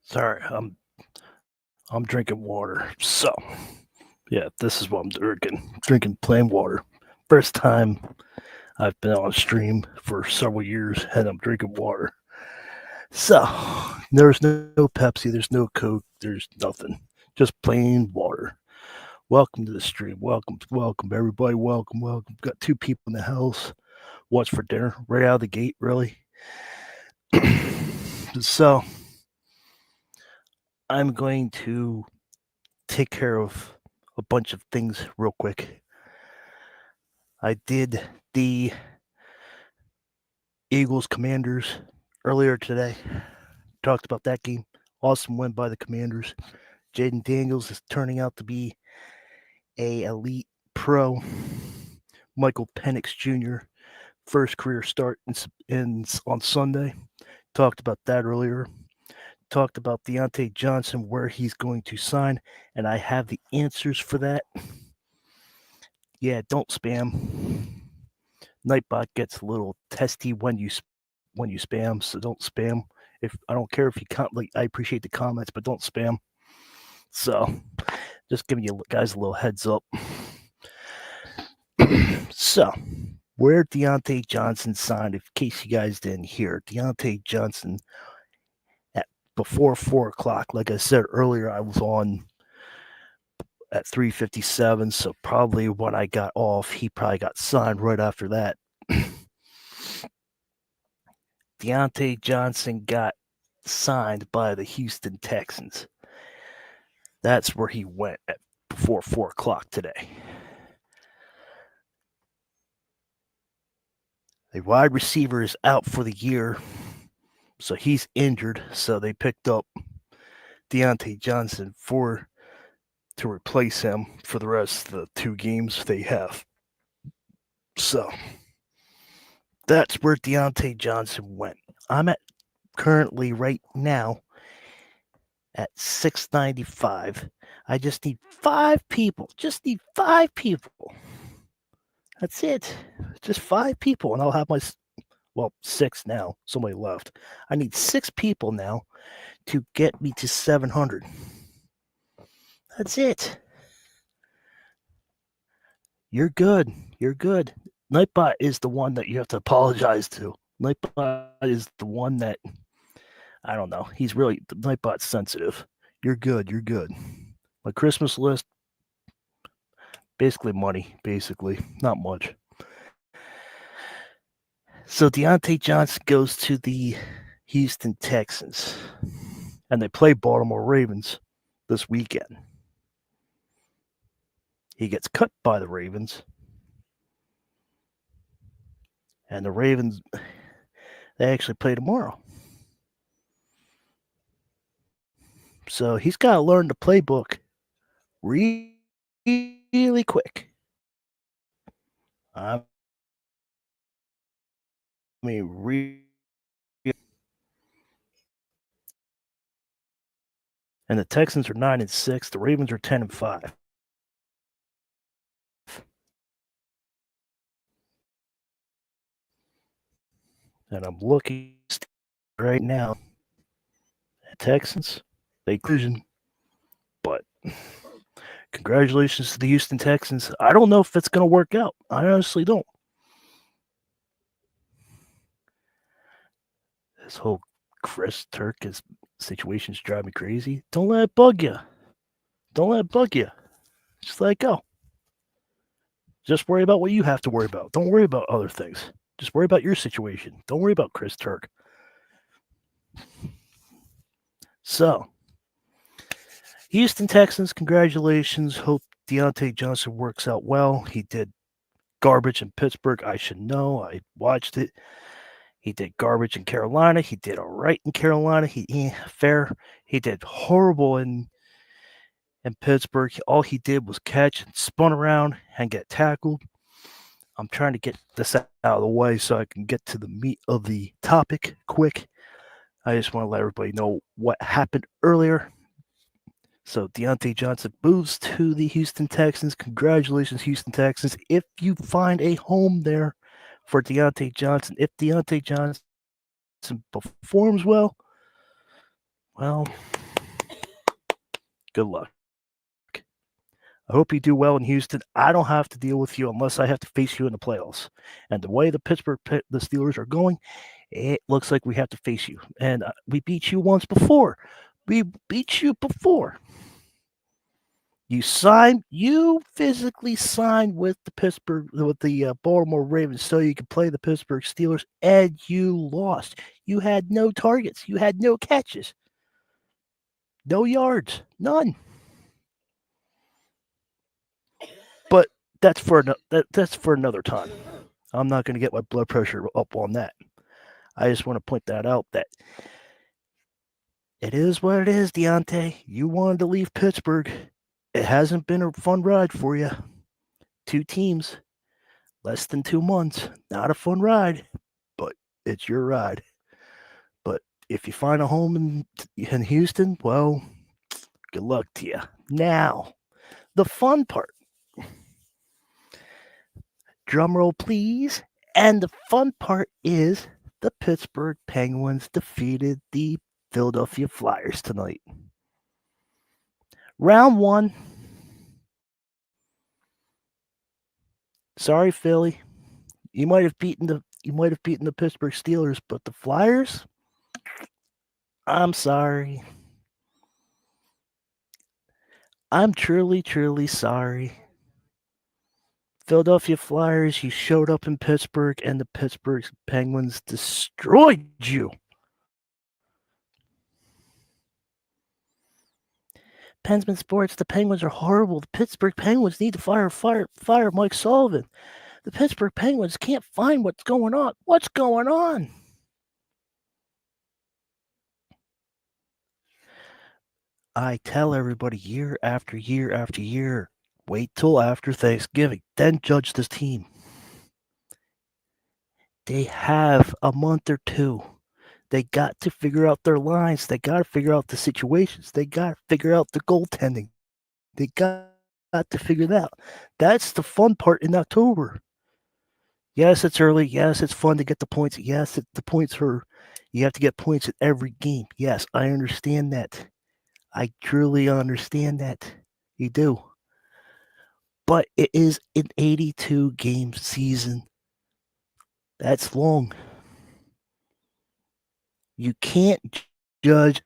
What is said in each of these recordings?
Sorry, I'm drinking water. So, yeah, this is what I'm drinking. Drinking plain water. First time I've been on a stream for several years and I'm drinking water. So, there's no Pepsi, there's no Coke, there's nothing. Just plain water. Welcome to the stream. Welcome, everybody. Welcome. Got two people in the house. What's for dinner? Right out of the gate, really. So, I'm going to take care of a bunch of things real quick. I did the Eagles Commanders earlier today. Talked about that game. Awesome win by the Commanders. Jaden Daniels is turning out to be a elite pro. Michael Penix Jr. first career start on Sunday. Talked about that earlier. Talked about Deontay Johnson, where he's going to sign, and I have the answers for that. Yeah, don't spam. Nightbot gets a little testy when you spam, so don't spam. If I don't care if you I appreciate the comments, but don't spam. So, just giving you guys a little heads up. So, where Deontay Johnson signed, in case you guys didn't hear, Deontay Johnson before 4 o'clock. Like I said earlier, I was on at 3:57, so probably when I got off, he probably got signed right after that. Deontay Johnson got signed by the Houston Texans. That's where he went before 4 o'clock today. The wide receiver is out for the year, so he's injured. So they picked up Deontay Johnson to replace him for the rest of the 2 games they have. So that's where Deontay Johnson went. I'm at currently right now at 695. I just need 5 people. Just need 5 people. That's it. Just 5 people, and I'll have my 6 now. Somebody left. I need 6 people now to get me to 700. That's it. You're good. You're good. Nightbot is the one that you have to apologize to. Nightbot is the one that, I don't know. He's really, Nightbot's sensitive. You're good. You're good. My Christmas list, basically money, not much. So Deontay Johnson goes to the Houston Texans, and they play Baltimore Ravens this weekend. He gets cut by the Ravens, and the Ravens, they actually play tomorrow. So he's got to learn the playbook really quick. I mean, really. And the Texans are 9-6. The Ravens are 10-5. And I'm looking right now at Texans. They collision, but congratulations to the Houston Texans. I don't know if it's going to work out. I honestly don't. This whole Chris Turk situation's driving me crazy. Don't let it bug you. Don't let it bug you. Just let it go. Just worry about what you have to worry about. Don't worry about other things. Just worry about your situation. Don't worry about Chris Turk. So, Houston Texans, congratulations. Hope Deontay Johnson works out well. He did garbage in Pittsburgh. I should know. I watched it. He did garbage in Carolina. He did all right in Carolina. Fair. He did horrible in Pittsburgh. All he did was catch and spun around and get tackled. I'm trying to get this out of the way so I can get to the meat of the topic quick. I just want to let everybody know what happened earlier. So Deontay Johnson moves to the Houston Texans. Congratulations, Houston Texans. If you find a home there for Deontay Johnson, if Deontay Johnson performs well, Good luck. I hope you do well in Houston. I don't have to deal with you unless I have to face you in the playoffs. And the way the the Steelers are going, it looks like we have to face you. And we beat you once before. We beat you before. You physically signed with the Baltimore Ravens so you could play the Pittsburgh Steelers, and you lost. You had no targets. You had no catches. No yards. None. But that's for another time. I'm not going to get my blood pressure up on that. I just want to point that out that it is what it is, Deontay. You wanted to leave Pittsburgh. It hasn't been a fun ride for you. 2 teams, less than 2 months. Not a fun ride, but it's your ride. But if you find a home in Houston, well, good luck to you. Now, the fun part. Drum roll, please. And the fun part is the Pittsburgh Penguins defeated the Philadelphia Flyers tonight. Round 1. Sorry, Philly. You might have beaten the Pittsburgh Steelers, but the Flyers? I'm sorry. I'm truly, truly sorry. Philadelphia Flyers, you showed up in Pittsburgh, and the Pittsburgh Penguins destroyed you. Pensman Sports, the Penguins are horrible. The Pittsburgh Penguins need to fire Mike Sullivan. The Pittsburgh Penguins can't find what's going on. What's going on? I tell everybody year after year after year, wait till after Thanksgiving, then judge this team. They have a month or 2. They got to figure out their lines. They got to figure out the situations. They got to figure out the goaltending. They got to figure that out. That's the fun part in October. Yes, it's early. Yes, it's fun to get the points. Yes, the points are, you have to get points at every game. Yes, I understand that. I truly understand that. You do. But it is an 82 game season. That's long. You can't judge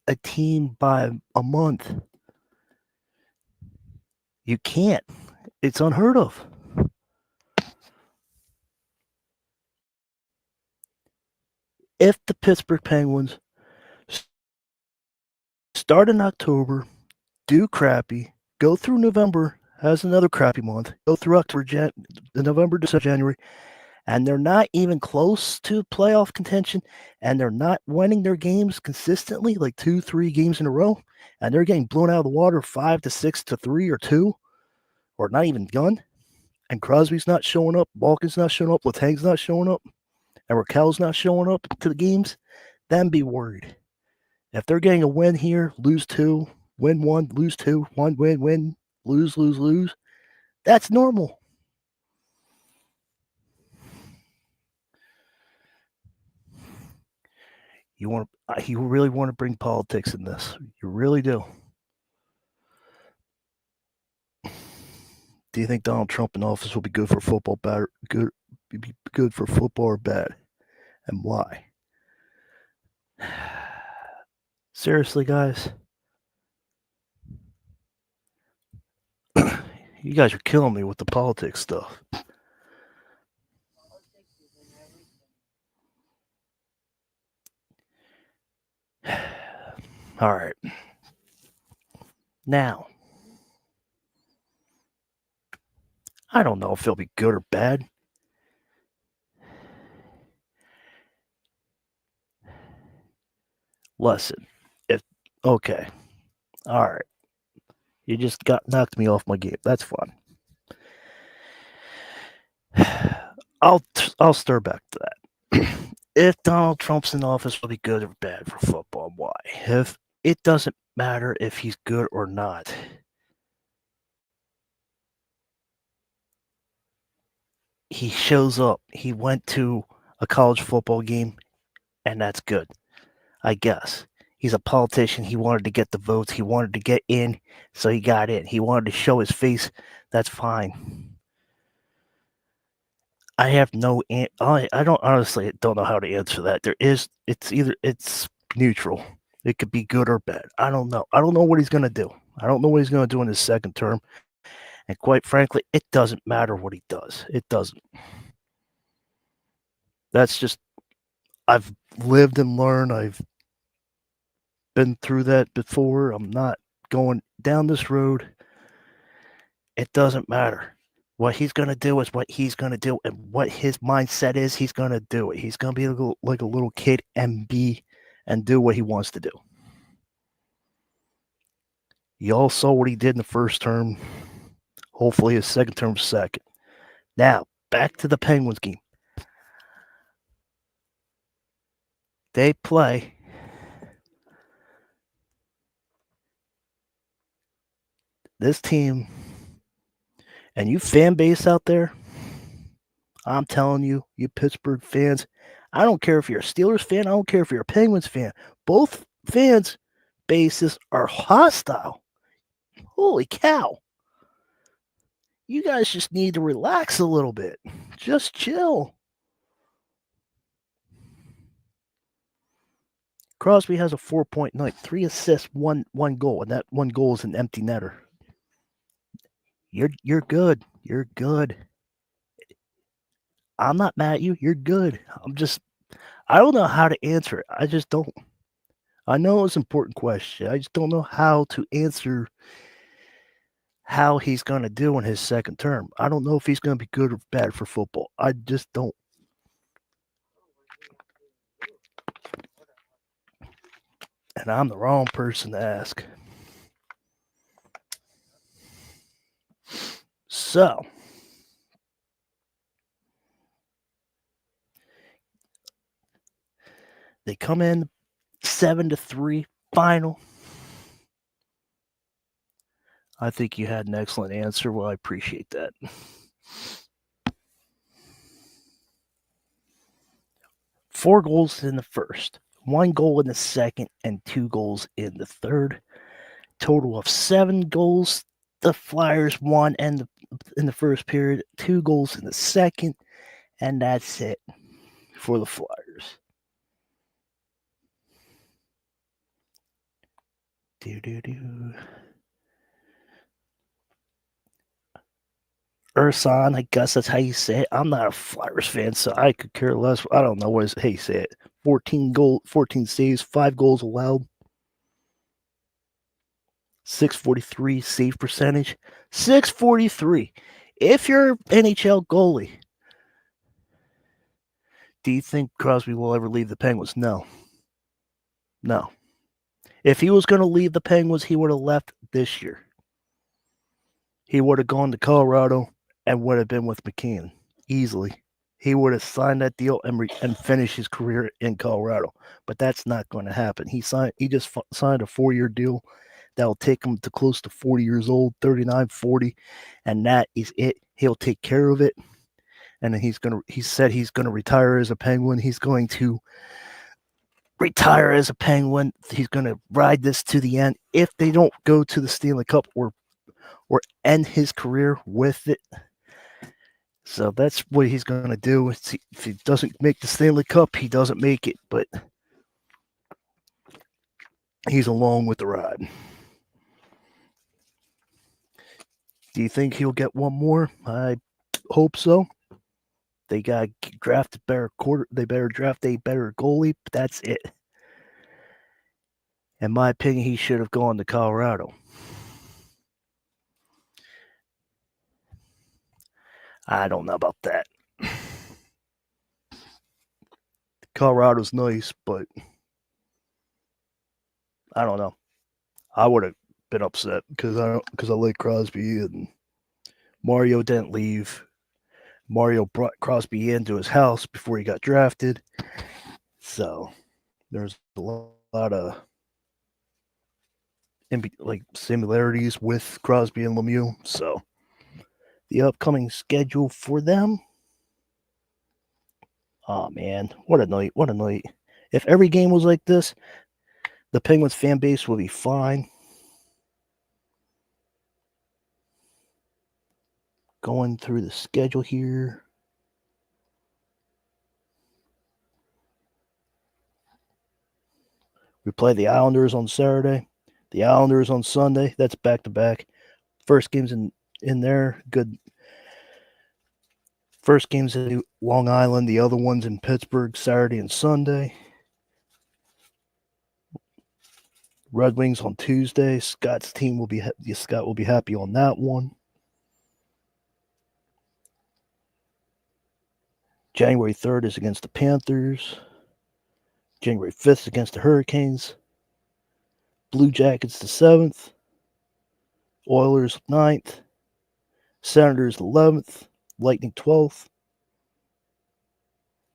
a team by a month. You can't. It's unheard of. If the Pittsburgh Penguins start in October, do crappy, go through November, has another crappy month, go through October, November, December, January, and they're not even close to playoff contention, and they're not winning their games consistently, like 2-3 games in a row, and they're getting blown out of the water 5-6-3 or 2, or not even done, and Crosby's not showing up, Malkin's not showing up, Letang's not showing up, and Raquel's not showing up to the games, then be worried. If they're getting a win here, lose 2, win 1, lose 2, 1, win, lose, that's normal. You really want to bring politics in this. You really do. Do you think Donald Trump in office will be good for football, good for football or bad? And why? Seriously, guys. You guys are killing me with the politics stuff. All right. Now, I don't know if it'll be good or bad. Listen, okay. All right. You just knocked me off my game. That's fun. I'll stir back to that. If Donald Trump's in office, will be good or bad for football? Why? If it doesn't matter if he's good or not. He shows up. He went to a college football game, and that's good, I guess. He's a politician. He wanted to get the votes. He wanted to get in, so he got in. He wanted to show his face. That's fine. I have no. I don't honestly don't know how to answer that. It's neutral. It could be good or bad. I don't know. I don't know what he's gonna do. I don't know what he's gonna do in his second term. And quite frankly, it doesn't matter what he does. It doesn't. That's just. I've lived and learned. I've been through that before. I'm not going down this road. It doesn't matter. What he's going to do is what he's going to do, and what his mindset is, he's going to do it. He's going to be like a little kid and do what he wants to do. You all saw what he did in the first term. Hopefully his second term second. Now, back to the Penguins game. They play this team, and you fan base out there, I'm telling you, you Pittsburgh fans, I don't care if you're a Steelers fan, I don't care if you're a Penguins fan. Both fans bases are hostile. Holy cow. You guys just need to relax a little bit. Just chill. Crosby has a 4-point night, 3 assists, one goal, and that one goal is an empty netter. You're good. You're good. I'm not mad at you. You're good. I don't know how to answer it. I just don't. I know it's an important question. I just don't know how to answer how he's going to do in his second term. I don't know if he's going to be good or bad for football. I just don't. And I'm the wrong person to ask. So, they come in 7-3 final. I think you had an excellent answer. Well, I appreciate that. Four goals in the first, 1 goal in the second, and 2 goals in the third. Total of 7 goals. The Flyers won in the first period, 2 goals in the second, and that's it for the Flyers. Ursan, I guess that's how you say it. I'm not a Flyers fan, so I could care less. I don't know how you say it. 14 saves, 5 goals allowed. 643 save percentage. 643. If you're NHL goalie, do you think Crosby will ever leave the Penguins? No. No. If he was going to leave the Penguins, he would have left this year. He would have gone to Colorado and would have been with McKinnon easily. He would have signed that deal and finished his career in Colorado. But that's not going to happen. He just signed a 4-year deal that will take him to close to 40 years old, 39, 40, and that is it. He'll take care of it. And then he said he's going to retire as a Penguin. He's going to retire as a Penguin. He's going to ride this to the end. If they don't go to the Stanley Cup or end his career with it. So that's what he's going to do. If he doesn't make the Stanley Cup, he doesn't make it. But he's along with the ride. Do you think he'll get one more? I hope so. They got drafted better They better draft a better goalie. But that's it. In my opinion, he should have gone to Colorado. I don't know about that. Colorado's nice, but I don't know. I would have been upset because I like Crosby, and Mario didn't leave. Mario brought Crosby into his house before he got drafted. So there's a lot of similarities with Crosby and Lemieux. So the upcoming schedule for them. Oh man, what a night. What a night. If every game was like this, The Penguins fan base will be fine. Going through the schedule here. We play the Islanders on Saturday, the Islanders on Sunday. That's back to back. First game's in there. Good. First game's in Long Island. The other one's in Pittsburgh, Saturday and Sunday. Red Wings on Tuesday. Scott will be happy on that one. January 3rd is against the Panthers. January 5th is against the Hurricanes. Blue Jackets the 7th. Oilers 9th. Senators 11th. Lightning 12th.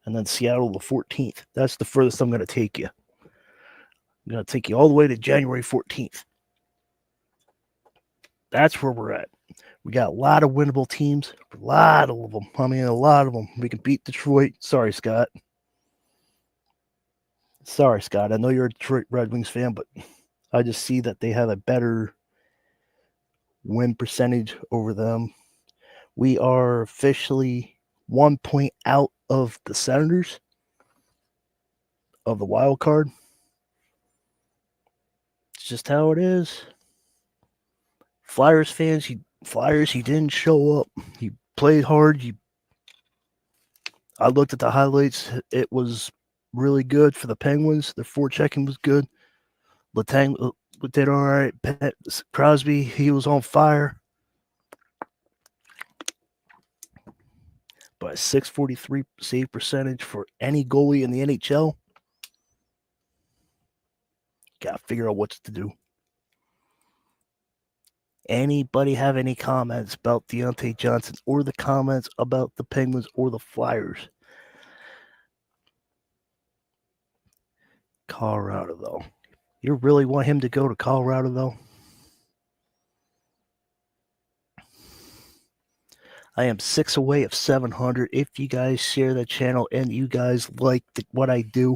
And then Seattle the 14th. That's the furthest I'm going to take you. I'm going to take you all the way to January 14th. That's where we're at. We got a lot of winnable teams. A lot of them. I mean, a lot of them. We can beat Detroit. Sorry, Scott. Sorry, Scott. I know you're a Detroit Red Wings fan, but I just see that they have a better win percentage over them. We are officially 1 point out of the Senators of the wild card. It's just how it is. Flyers fans, he didn't show up. He played hard. I looked at the highlights. It was really good for the Penguins. Their forechecking was good. Letang did all right. Crosby, he was on fire. But a .643 save percentage for any goalie in the NHL. Got to figure out what to do. Anybody have any comments about Deontay Johnson or the comments about the Penguins or the Flyers? Colorado, though. You really want him to go to Colorado, though? I am 6 away of 700. If you guys share the channel and you guys like what I do,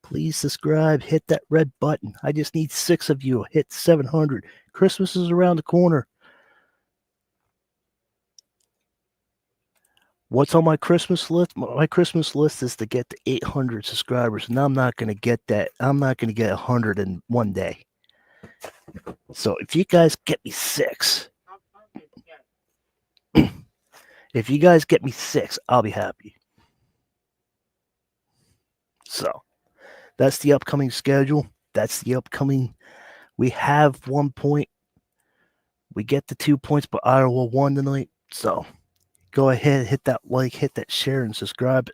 please subscribe. Hit that red button. I just need 6 of you. Hit 700. Christmas is around the corner. What's on my Christmas list? My Christmas list is to get to 800 subscribers, and I'm not going to get that. I'm not going to get 100 in one day. So if you guys get me 6, if you guys get me 6, I'll be happy. So that's the upcoming schedule. That's the upcoming. We have 1 point. We get the 2 points, but Iowa won tonight. So go ahead, hit that like, hit that share, and subscribe.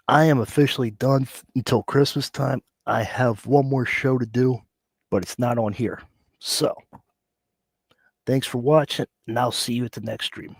I am officially done until Christmas time. I have one more show to do, but it's not on here. So thanks for watching, and I'll see you at the next stream.